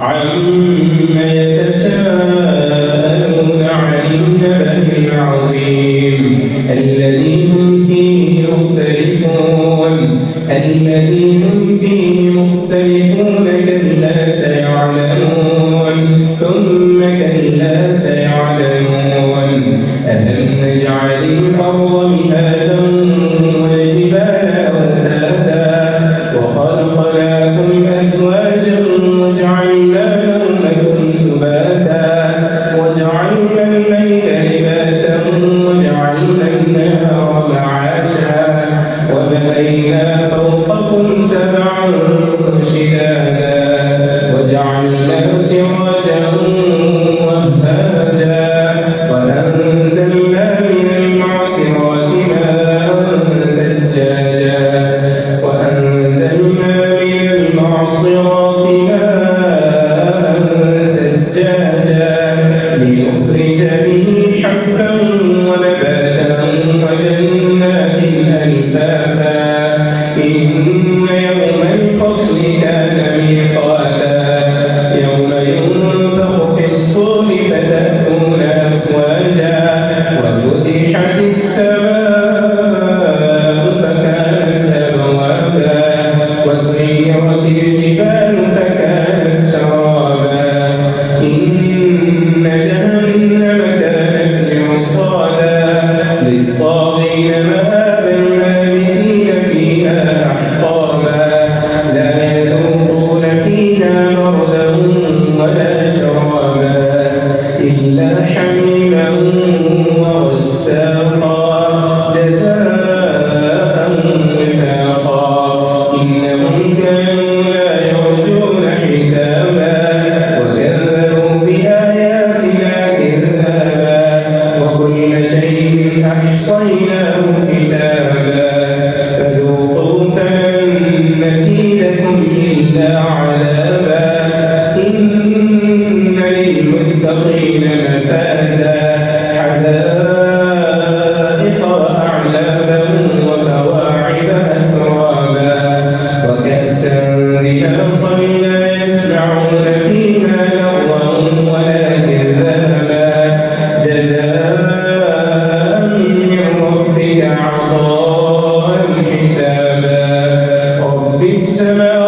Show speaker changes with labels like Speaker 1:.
Speaker 1: عما يتساءلون عن النبأ العظيم الذي هم فيه مختلفون كلا سيعلمون ثم كلا سيعلمون ألم نجعل الأرض مهادا والجبال أوتادا وخلقناكم أزواجا وجعلنا نومكم سباتا وجعلنا الليل لباسا وجعلنا النهار معاشا وبنينا فوقكم سبعا شدادا وجعلنا سراجا وهاجا وأنزلنا من المعصرات ماء ثجاجا لنخرج به حبا ونباتا وجنات ألفافا إن يوم الفصل كان ميقاتا يوم ينفخ في الصور فتأتون أفواجا وفتحت السماء فكانت أبوابا وسيرت الجبال فكانت سرابا إن جهنم كانت مرصادا للطاغين مآبا لابثين فيها أحقابا لا يذوقون فيها بردا ولا شرابا إلا حميما وغساقا جزاء وفاقا إنهم كانوا لا يرجون حسابا وكذبوا بآياتنا كذابا وكل شيء أحصيناه كتابا فذوقوا فلن نزيدكم إلا عذابا إن للمتقين مفازا حدائق وأعنابا وكواعب أترابا وكأسا دهاقا لا يسمعون فيها لغوا ولا كذابا جزاء من ربك عطاء حسابا رب السماوات